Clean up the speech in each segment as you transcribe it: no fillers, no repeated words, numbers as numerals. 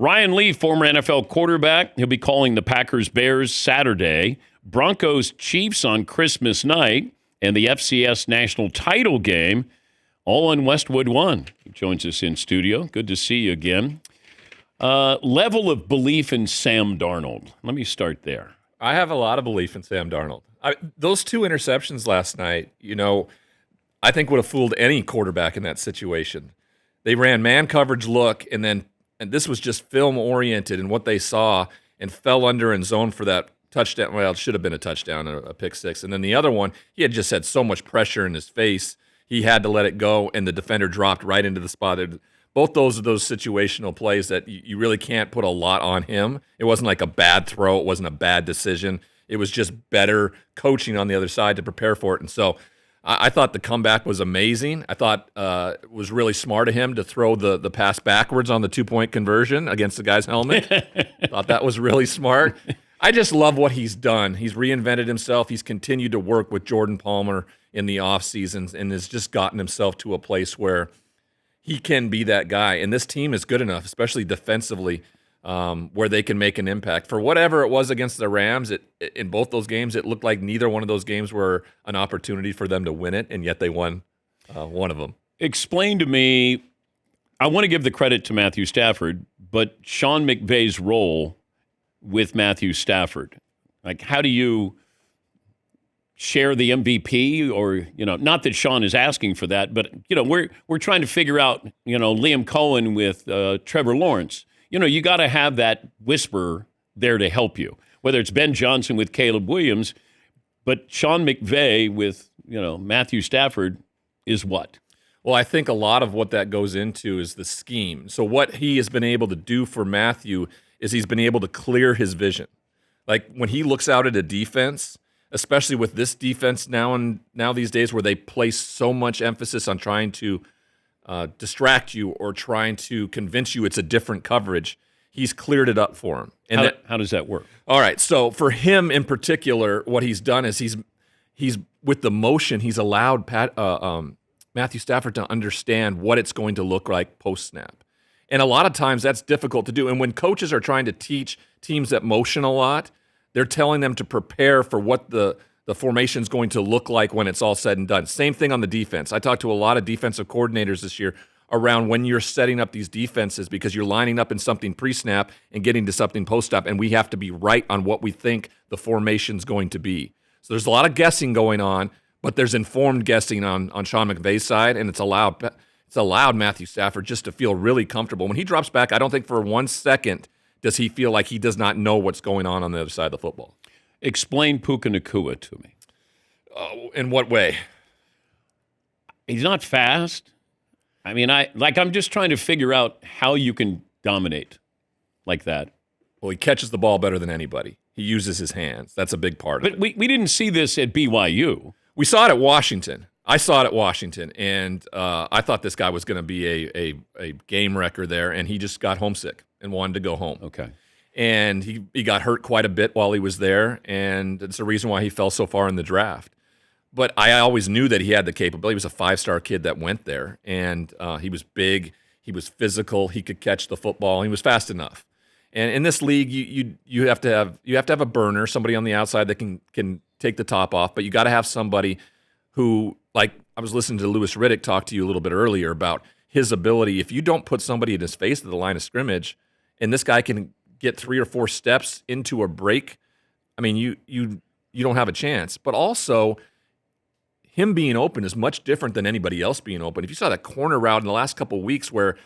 Ryan Leaf, former NFL quarterback, he'll be calling the Packers-Bears Saturday, Broncos-Chiefs on Christmas night, and the FCS national title game, all on Westwood One. He joins us in studio. Good to see you again. Level of belief in Sam Darnold. Let me start there. I have a lot of belief in Sam Darnold. Those 2 interceptions last night, I think would have fooled any quarterback in that situation. They ran man coverage look, and this was just film-oriented in what they saw, and fell under and zoned for that touchdown. Well, it should have been a touchdown, a pick six. And then the other one, he had just had so much pressure in his face, he had to let it go, and the defender dropped right into the spot. Both those are those situational plays that you really can't put a lot on him. It wasn't like a bad throw. It wasn't a bad decision. It was just better coaching on the other side to prepare for it. And so I thought the comeback was amazing. I thought it was really smart of him to throw the pass backwards on the 2-point conversion against the guy's helmet. Thought that was really smart. I just love what he's done. He's reinvented himself. He's continued to work with Jordan Palmer in the offseasons and has just gotten himself to a place where he can be that guy. And this team is good enough, especially defensively, where they can make an impact. For whatever it was against the Rams, in both those games, it looked like neither one of those games were an opportunity for them to win it, and yet they won one of them. Explain to me, I want to give the credit to Matthew Stafford, but Sean McVay's role with Matthew Stafford. Like, how do you share the MVP, or, not that Sean is asking for that, but, we're trying to figure out, Liam Cohen with Trevor Lawrence. You got to have that whisperer there to help you, whether it's Ben Johnson with Caleb Williams, but Sean McVay with, Matthew Stafford is what? Well, I think a lot of what that goes into is the scheme. So what he has been able to do for Matthew is he's been able to clear his vision. Like, when he looks out at a defense, especially with this defense now these days, where they place so much emphasis on trying to distract you or trying to convince you it's a different coverage, he's cleared it up for him. And how does that work? All right, so for him in particular, what he's done is he's with the motion, he's allowed Matthew Stafford to understand what it's going to look like post-snap. And a lot of times that's difficult to do. And when coaches are trying to teach teams that motion a lot, they're telling them to prepare for what the formation is going to look like when it's all said and done. Same thing on the defense. I talked to a lot of defensive coordinators this year around when you're setting up these defenses, because you're lining up in something pre-snap and getting to something post-snap, and we have to be right on what we think the formation's going to be. So there's a lot of guessing going on, but there's informed guessing on Sean McVay's side, and it's allowed Matthew Stafford just to feel really comfortable. When he drops back, I don't think for 1 second does he feel like he does not know what's going on the other side of the football. Explain Puka Nacua to me. In what way? He's not fast. I mean, I'm just trying to figure out how you can dominate like that. Well, he catches the ball better than anybody. He uses his hands. That's a big part of it. But we didn't see this at BYU. We saw it at Washington. I saw it at Washington, and I thought this guy was going to be a game wrecker there, and he just got homesick and wanted to go home. Okay. And he got hurt quite a bit while he was there, and it's the reason why he fell so far in the draft. But I always knew that he had the capability. He was a 5-star kid that went there, and he was big, he was physical, he could catch the football, he was fast enough. And in this league, you have to have a burner, somebody on the outside that can take the top off, but you got to have somebody who, like I was listening to Louis Riddick talk to you a little bit earlier about his ability. If you don't put somebody in his face at the line of scrimmage, and this guy can get 3 or 4 steps into a break, I mean, you don't have a chance. But also, him being open is much different than anybody else being open. If you saw that corner route in the last couple of weeks where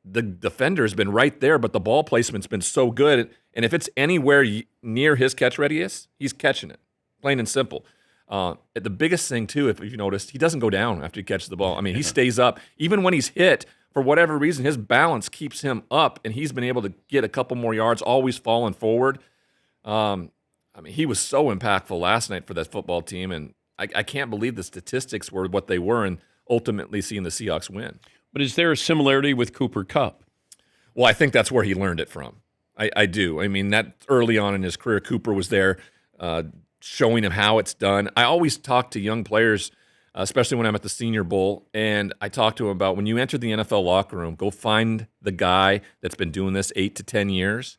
the defender has been right there, but the ball placement's been so good, and if it's anywhere near his catch radius, he's catching it, plain and simple. The biggest thing, too, if you noticed, he doesn't go down after he catches the ball. I mean, he stays up. Even when he's hit, for whatever reason, his balance keeps him up, and he's been able to get a couple more yards, always falling forward. I mean, he was so impactful last night for that football team, and I can't believe the statistics were what they were and ultimately seeing the Seahawks win. But is there a similarity with Cooper Kupp? Well, I think that's where he learned it from. I do. I mean, that early on in his career, Cooper was there showing him how it's done. I always talk to young players especially when I'm at the Senior Bowl. And I talk to him about when you enter the NFL locker room, go find the guy that's been doing this 8 to 10 years,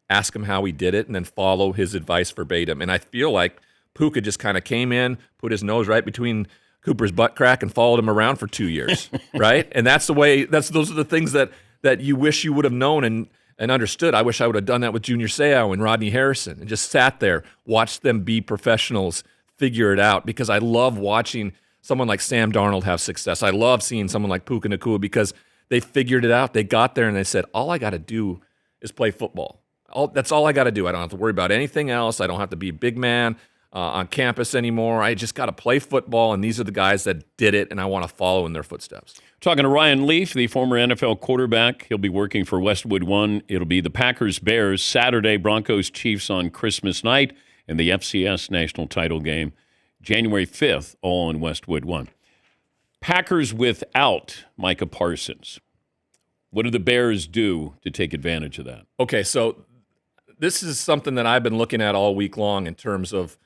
ask him how he did it, and then follow his advice verbatim. And I feel like Puka just kind of came in, put his nose right between Cooper's butt crack and followed him around for 2 years, right? And that's the way. Those are the things that you wish you would have known and understood. I wish I would have done that with Junior Seau and Rodney Harrison and just sat there, watched them be professionals, figure it out. Because I love watching someone like Sam Darnold have success. I love seeing someone like Puka Nacua because they figured it out. They got there and they said, all I got to do is play football. That's all I got to do. I don't have to worry about anything else. I don't have to be a big man on campus anymore. I just got to play football, and these are the guys that did it, and I want to follow in their footsteps. Talking to Ryan Leaf, the former NFL quarterback. He'll be working for Westwood One. It'll be the Packers-Bears Saturday, Broncos-Chiefs on Christmas night, and the FCS national title game January 5th, all on Westwood One. Packers without Micah Parsons. What do the Bears do to take advantage of that? Okay, so this is something that I've been looking at all week long in terms of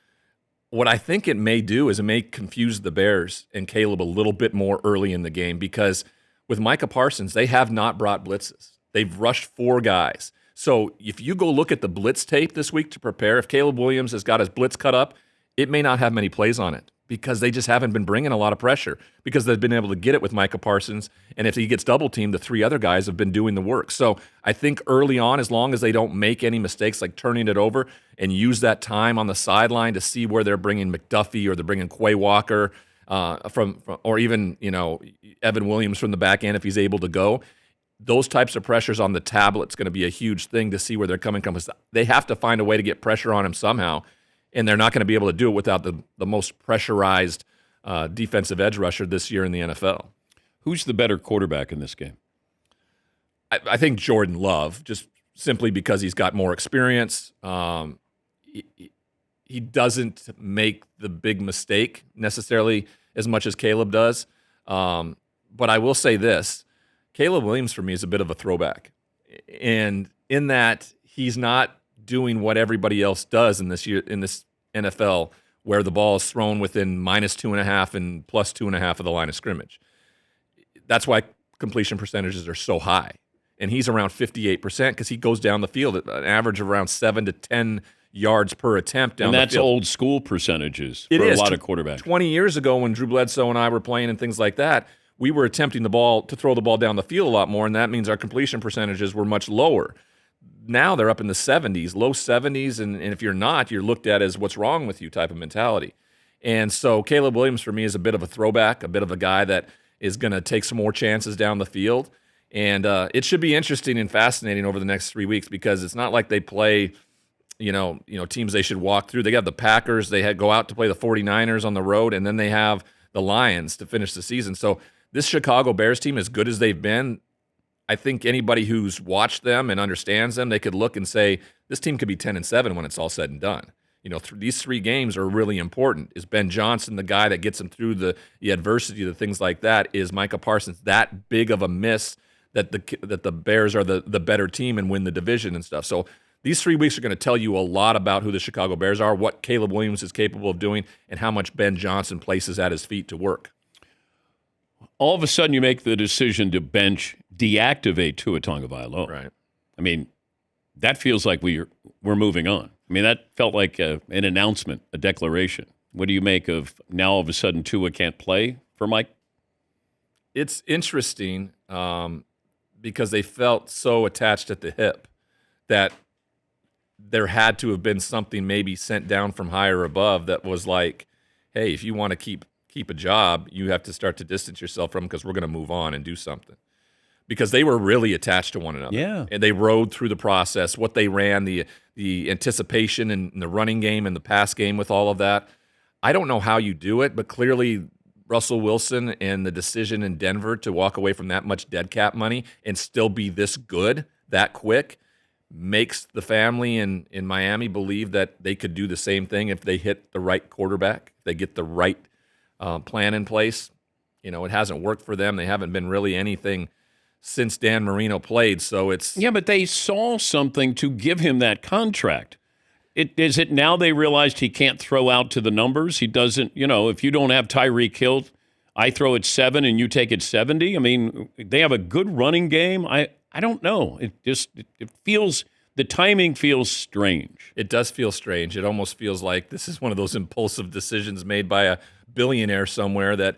what I think it may do is it may confuse the Bears and Caleb a little bit more early in the game because with Micah Parsons, they have not brought blitzes. They've rushed 4 guys. So if you go look at the blitz tape this week to prepare, if Caleb Williams has got his blitz cut up, it may not have many plays on it because they just haven't been bringing a lot of pressure because they've been able to get it with Micah Parsons. And if he gets double teamed, the 3 other guys have been doing the work. So I think early on, as long as they don't make any mistakes like turning it over and use that time on the sideline to see where they're bringing McDuffie or they're bringing Quay Walker from or even, Evan Williams from the back end if he's able to go, those types of pressures on the tablet's going to be a huge thing to see where they're coming from. They have to find a way to get pressure on him somehow. And they're not going to be able to do it without the most pressurized defensive edge rusher this year in the NFL. Who's the better quarterback in this game? I think Jordan Love, just simply because he's got more experience. He doesn't make the big mistake necessarily as much as Caleb does. But I will say this. Caleb Williams, for me, is a bit of a throwback. And in that, he's not doing what everybody else does in this NFL, where the ball is thrown within -2.5 and +2.5 of the line of scrimmage. That's why completion percentages are so high. And he's around 58% because he goes down the field at an average of around 7 to 10 yards per attempt down the field. And that's old school percentages for a lot of quarterbacks. 20 years ago when Drew Bledsoe and I were playing and things like that, we were attempting to throw the ball down the field a lot more, and that means our completion percentages were much lower. Now they're up in the 70s, low 70s, and if you're not, you're looked at as what's wrong with you type of mentality. And so Caleb Williams for me is a bit of a throwback, a bit of a guy that is going to take some more chances down the field. And it should be interesting and fascinating over the next 3 weeks because it's not like they play, teams they should walk through. They got the Packers, go out to play the 49ers on the road, and then they have the Lions to finish the season. So this Chicago Bears team, as good as they've been, I think anybody who's watched them and understands them, they could look and say, this team could be 10-7 when it's all said and done. These 3 games are really important. Is Ben Johnson the guy that gets them through the adversity, the things like that? Is Micah Parsons that big of a miss that the Bears are the better team and win the division and stuff? So these 3 weeks are going to tell you a lot about who the Chicago Bears are, what Caleb Williams is capable of doing, and how much Ben Johnson places at his feet to work. All of a sudden, you make the decision to deactivate Tua Tagovailoa. Right. I mean, that feels like we're moving on. I mean, that felt like an announcement, a declaration. What do you make of now all of a sudden Tua can't play for Mike? It's interesting because they felt so attached at the hip that there had to have been something maybe sent down from higher above that was like, hey, if you want to keep a job, you have to start to distance yourself from them because we're going to move on and do something. Because they were really attached to one another. Yeah. And they rode through the process, what they ran, the anticipation and the running game and the pass game with all of that. I don't know how you do it, but clearly Russell Wilson and the decision in Denver to walk away from that much dead cap money and still be this good that quick makes the family in Miami believe that they could do the same thing if they hit the right quarterback, they get the right plan in place. It hasn't worked for them. They haven't been really anything since Dan Marino played, so it's... Yeah, but they saw something to give him that contract. Is it now they realized he can't throw out to the numbers? He doesn't, if you don't have Tyreek Hill, I throw it 7 and you take it 70. I mean, they have a good running game. I don't know. It feels, the timing feels strange. It does feel strange. It almost feels like this is one of those impulsive decisions made by a billionaire somewhere that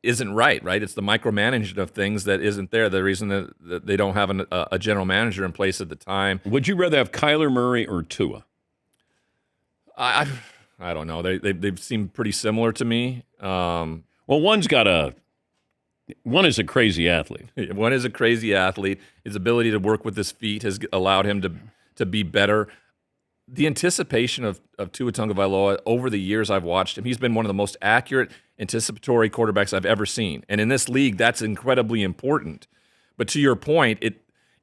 isn't right? It's the micromanagement of things that isn't there. The reason that they don't have a general manager in place at the time. Would you rather have Kyler Murray or Tua? I don't know. They've seemed pretty similar to me. Well, one is a crazy athlete. One is a crazy athlete. His ability to work with his feet has allowed him to be better. The anticipation of Tua Tagovailoa over the years I've watched him, he's been one of the most accurate, anticipatory quarterbacks I've ever seen. And in this league, that's incredibly important. But to your point,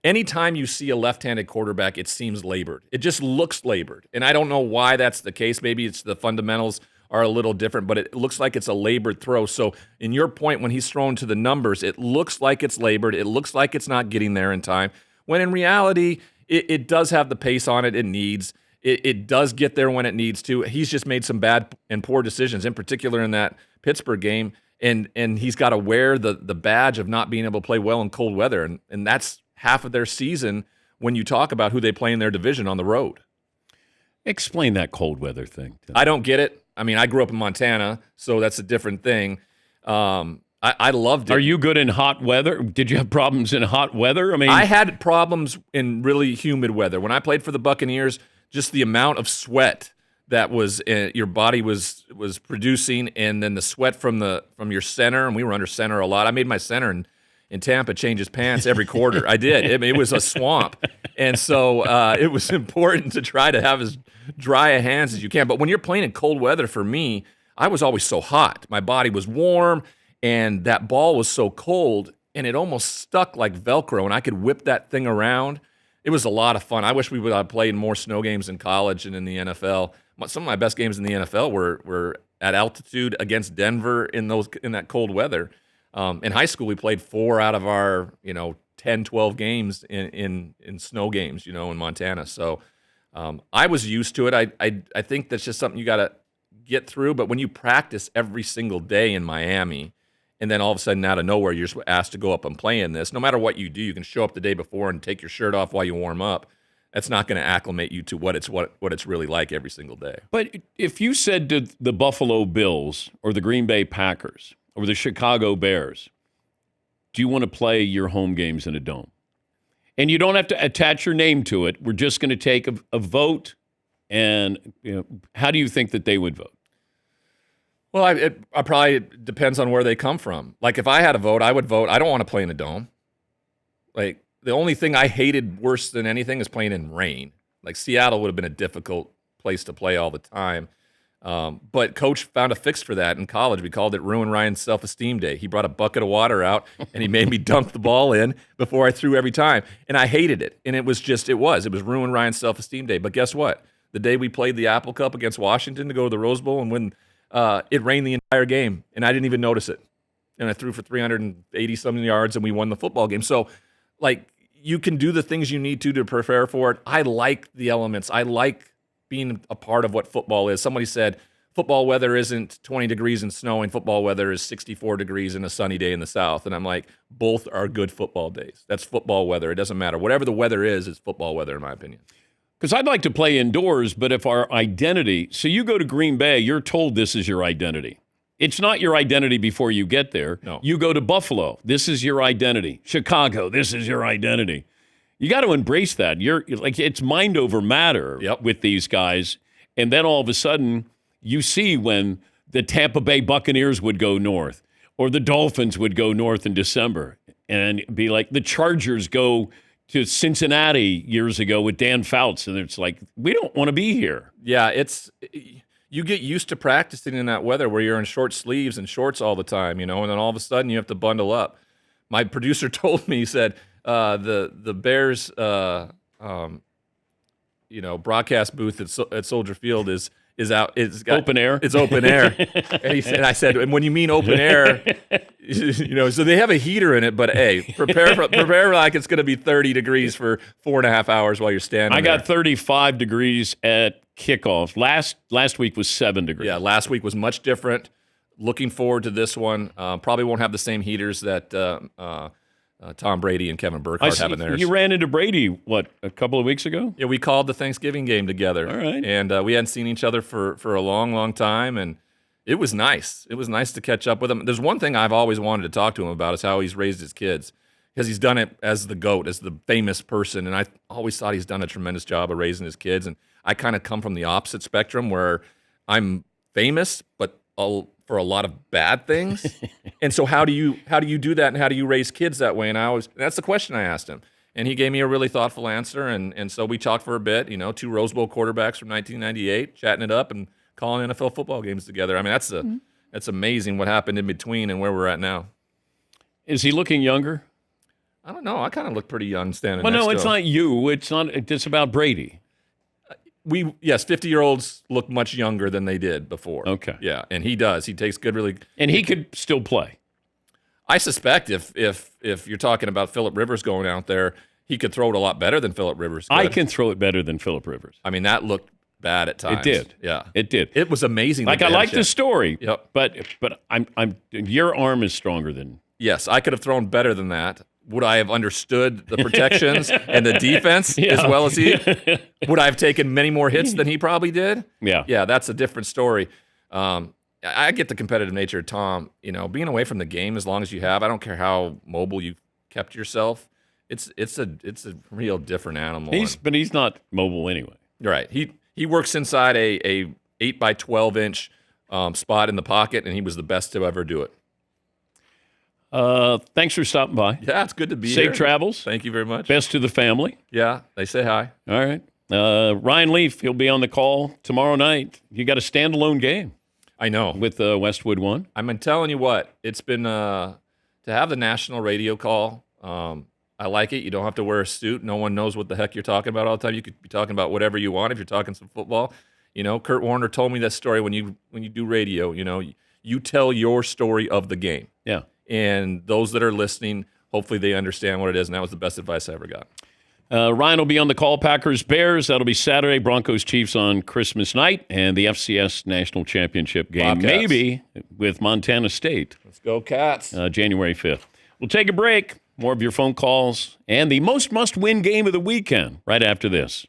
anytime you see a left-handed quarterback, it seems labored. It just looks labored. And I don't know why that's the case. Maybe it's the fundamentals are a little different, but it looks like it's a labored throw. So in your point, when he's thrown to the numbers, it looks like it's labored. It looks like it's not getting there in time. When in reality, it does have the pace on it needs. It does get there when it needs to. He's just made some bad and poor decisions, in particular in that Pittsburgh game, and he's got to wear the badge of not being able to play well in cold weather, and that's half of their season when you talk about who they play in their division on the road. Explain that cold weather thing. I don't get it. I mean, I grew up in Montana, so that's a different thing. I loved it. Are you good in hot weather? Did you have problems in hot weather? I mean, I had problems in really humid weather. When I played for the Buccaneers, just the amount of sweat that was your body was producing, and then the sweat from your center, and we were under center a lot. I made my center in Tampa change his pants every quarter. I did. It was a swamp, and so it was important to try to have as dry a hands as you can. But when you're playing in cold weather, for me, I was always so hot. My body was warm, and that ball was so cold, and it almost stuck like Velcro, and I could whip that thing around. It was a lot of fun. I wish we would have played more snow games in college and in the NFL. Some of my best games in the NFL were at altitude against Denver in that cold weather. In high school, we played 4 out of our 10, 12 games in snow games, in Montana. So I was used to it. I think that's just something you got to get through. But when you practice every single day in Miami, and then all of a sudden out of nowhere you're asked to go up and play in this, no matter what you do, you can show up the day before and take your shirt off while you warm up. That's not going to acclimate you to what it's really like every single day. But if you said to the Buffalo Bills or the Green Bay Packers or the Chicago Bears, do you want to play your home games in a dome? And you don't have to attach your name to it. We're just going to take a vote. And how do you think that they would vote? Well, it probably depends on where they come from. Like, if I had a vote, I would vote, I don't want to play in a dome. Like, the only thing I hated worse than anything is playing in rain. Like, Seattle would have been a difficult place to play all the time. But Coach found a fix for that in college. We called it Ruin Ryan's Self-Esteem Day. He brought a bucket of water out, and he made me dunk the ball in before I threw every time. And I hated it. And it was Ruin Ryan's Self-Esteem Day. But guess what? The day we played the Apple Cup against Washington to go to the Rose Bowl and win, it rained the entire game, and I didn't even notice it. And I threw for 380-something yards, and we won the football game. So, you can do the things you need to prepare for it. I like the elements. I like being a part of what football is. Somebody said football weather isn't 20 degrees and snowing. Football weather is 64 degrees and a sunny day in the South. And I'm like, both are good football days. That's football weather. It doesn't matter. Whatever the weather is football weather, in my opinion. Because I'd like to play indoors, but if our identity, so you go to Green Bay, you're told this is your identity. It's not your identity before you get there. No. You go to Buffalo, this is your identity. Chicago, this is your identity. You got to embrace that. You're like, it's mind over matter with these guys. And then all of a sudden, you see when the Tampa Bay Buccaneers would go north, or the Dolphins would go north in December, and be like, the Chargers go to Cincinnati years ago with Dan Fouts, and it's like, we don't want to be here. Yeah, you get used to practicing in that weather where you're in short sleeves and shorts all the time, and then all of a sudden you have to bundle up. My producer told me, he said, the Bears, broadcast booth at Soldier Field is is out. It's got Open air? It's open air. And I said, and when you mean open air, so they have a heater in it, but hey, prepare like it's going to be 30 degrees for 4.5 hours while you're standing I got there. 35 degrees at kickoff. Last week was 7 degrees. Yeah, last week was much different. Looking forward to this one. Probably won't have the same heaters that Tom Brady and Kevin Burkhardt have in theirs. You ran into Brady, a couple of weeks ago? Yeah, we called the Thanksgiving game together. All right. And we hadn't seen each other for a long, long time, and it was nice. It was nice to catch up with him. There's one thing I've always wanted to talk to him about is how he's raised his kids, because he's done it as the GOAT, as the famous person, and I always thought he's done a tremendous job of raising his kids, and I kind of come from the opposite spectrum where I'm famous, but for a lot of bad things. And so how do you do that, and how do you raise kids that way? And that's the question I asked him. And he gave me a really thoughtful answer, and so we talked for a bit, 2 Rose Bowl quarterbacks from 1998, chatting it up and calling NFL football games together. I mean, that's amazing what happened in between and where we're at now. Is he looking younger? I don't know. I kind of look pretty young standing Well, next no, to it's him. not you. It's about Brady. 50-year-olds look much younger than they did before. Okay. Yeah, and he does. He takes good And he could still play. I suspect if you're talking about Phillip Rivers going out there, he could throw it a lot better than Phillip Rivers could. I can throw it better than Phillip Rivers. I mean, that looked bad at times. It did. Yeah. It did. It was amazing. Like, I like the story. Yep. But your arm is stronger than. Yes, I could have thrown better than that. Would I have understood the protections and the defense as well as he? Would I have taken many more hits than he probably did? Yeah. Yeah, that's a different story. I get the competitive nature of Tom. Being away from the game as long as you have, I don't care how mobile you kept yourself. It's a real different animal. But he's not mobile anyway. Right. He works inside a 8 by 12 inch spot in the pocket, and he was the best to ever do it. Thanks for stopping by. Yeah, it's good to be Safe here. travels. Thank you very much. Best to the family. Yeah, they say hi. All right. Ryan Leaf, he'll be on the call tomorrow night. You got a standalone game I know. with Westwood One. I'm telling you what, it's been to have the national radio call. I like it. You don't have to wear a suit. No one knows what the heck you're talking about all the time. You could be talking about whatever you want if you're talking some football. Kurt Warner told me that story when you do radio. You tell your story of the game. Yeah. And those that are listening, hopefully they understand what it is, and that was the best advice I ever got. Ryan will be on the call. Packers, Bears. That'll be Saturday. Broncos, Chiefs on Christmas night. And the FCS National Championship game, Bobcats. maybe with Montana State. Let's go, Cats. January 5th. We'll take a break. More of your phone calls and the most must-win game of the weekend right after this.